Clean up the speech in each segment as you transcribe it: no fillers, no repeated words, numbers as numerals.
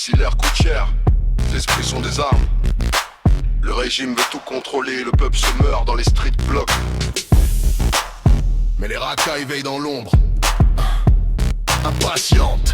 Ici l'air coûte cher, les esprits sont des armes. Le régime veut tout contrôler, le peuple se meurt dans les street blocks. Mais les racailles veillent dans l'ombre, impatientes.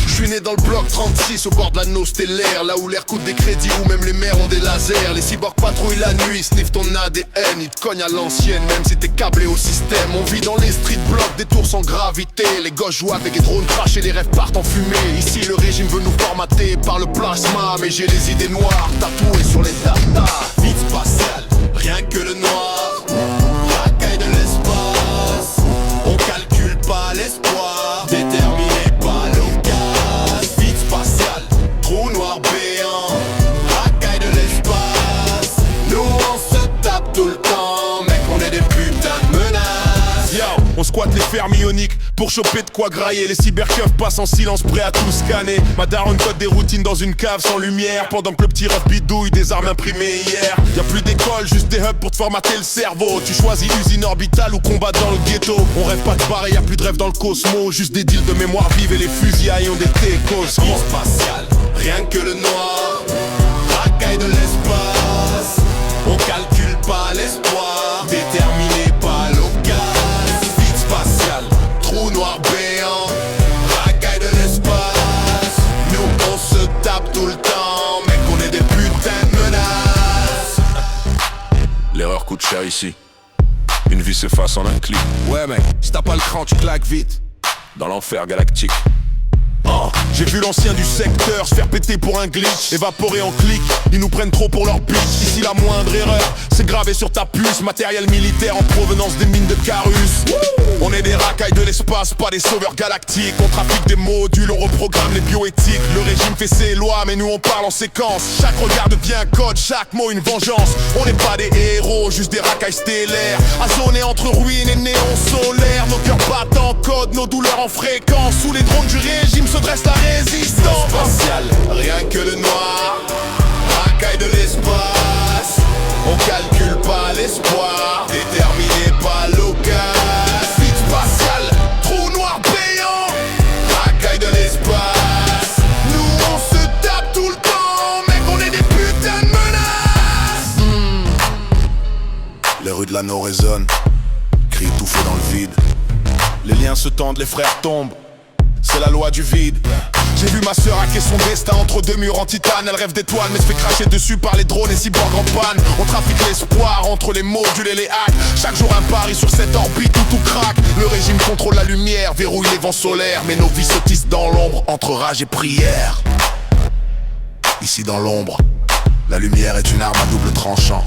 Je suis né dans le bloc 36 au bord de l'anneau stellaire, là où l'air coûte des crédits, où même les mers ont des lasers. Les cyborgs patrouillent la nuit, sniffent ton ADN, ils te cognent à l'ancienne, même si t'es câblé au système. On vit dans les street blocks, des tours sans gravité. Les gosses jouent avec des drones crachés, les rêves partent en fumée. Ici le régime veut nous formater par le plasma, mais j'ai les idées noires tatouées sur les data. Vide spatial, rien que le noir, racaille de l'espace. On calcule pas l'espoir, déterminé pas l'occasion. Vide spatial, trou noir béant, racaille de l'espace. Nous on se tape tout le temps, mec on est des putains de menaces. Yo, on squatte les fermes ioniques pour choper de quoi grailler. Les cyberkeufs passent en silence prêts à tout scanner. Ma daronne code des routines dans une cave sans lumière, pendant que le petit ref bidouille des armes imprimées hier. Y'a plus d'école, juste des hubs pour te formater le cerveau. Tu choisis usine orbitale ou combat dans le ghetto. On rêve pas de barrer, y'a plus de rêve dans le cosmos. Juste des deals de mémoire vive et les fusillades ont des técos. Vie spatiale, rien que le noir, racaille de l'espace. On calcule pas l'espoir, déterminé pas l'occasion. Vide spatial, trou noir béant, racaille de l'espace. Nous on se tape tout le temps, mec on est des putains de menaces. L'erreur coûte cher ici, une vie s'efface en un clic. Ouais mec, si t'as pas le cran tu claques vite. Dans l'enfer galactique. J'ai vu l'ancien du secteur se faire péter pour un glitch, évaporé en clic, ils nous prennent trop pour leur bitch. Ici la moindre erreur, c'est gravé sur ta puce. Matériel militaire en provenance des mines de Carus. On est des racailles de l'espace, pas des sauveurs galactiques. On trafique des modules, on reprogramme les bioéthiques. Le régime fait ses lois, mais nous on parle en séquence. Chaque regard devient un code, chaque mot une vengeance. On n'est pas des héros, juste des racailles stellaires, azonés entre ruines et néons solaires. Nos cœurs battent en code, nos douleurs en fréquence. Sous les drones du régime se dresse la résistance. Spatial, rien que le noir, racaille de l'espace. On calcule pas l'espoir, déterminé pas l'occasion. Vide spatial, trou noir payant, racaille de l'espace. Nous on se tape tout le temps, mec on est des putains de menaces. Les rues de l'anneau résonnent, cris étouffés dans le vide. Les liens se tendent, les frères tombent, c'est la loi du vide. J'ai vu ma sœur hacker son destin entre deux murs en titane. Elle rêve d'étoiles mais se fait cracher dessus par les drones et cyborgs en panne. On trafique l'espoir entre les modules et les hacks. Chaque jour un pari sur cette orbite où tout craque. Le régime contrôle la lumière, verrouille les vents solaires. Mais nos vies se tissent dans l'ombre entre rage et prière. Ici dans l'ombre, la lumière est une arme à double tranchant.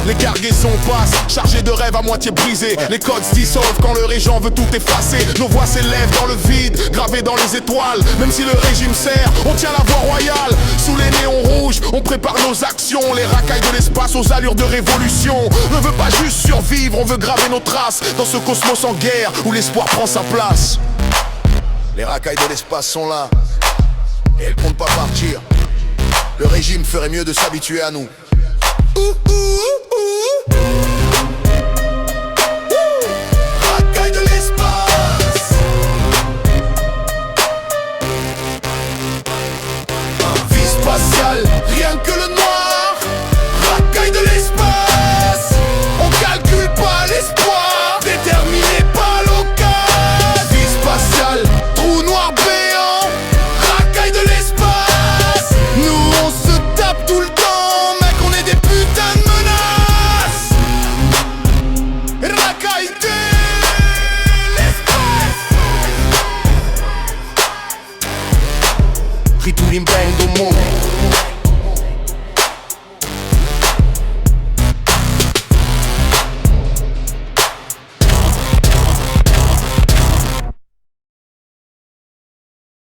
Les cargaisons passent, chargées de rêves à moitié brisés. Les codes se dissolvent quand le régent veut tout effacer. Nos voix s'élèvent dans le vide, gravées dans les étoiles. Même si le régime sert, on tient la voie royale. Sous les néons rouges, on prépare nos actions. Les racailles de l'espace aux allures de révolution. On ne veut pas juste survivre, on veut graver nos traces dans ce cosmos en guerre où l'espoir prend sa place. Les racailles de l'espace sont là, et elles comptent pas partir. Le régime ferait mieux de s'habituer à nous. Racaille de l'espace. Vie spatiale, rien que le noir, racaille de l'espace. On calcule pas l'espoir, déterminé pas l'occasion. Vie spatiale, trou noir béant, racaille de l'espace. Nous on se tape tout le temps, mec on est des putains de menaces. Racaille de l'espace. Ritoulim bang do mundo.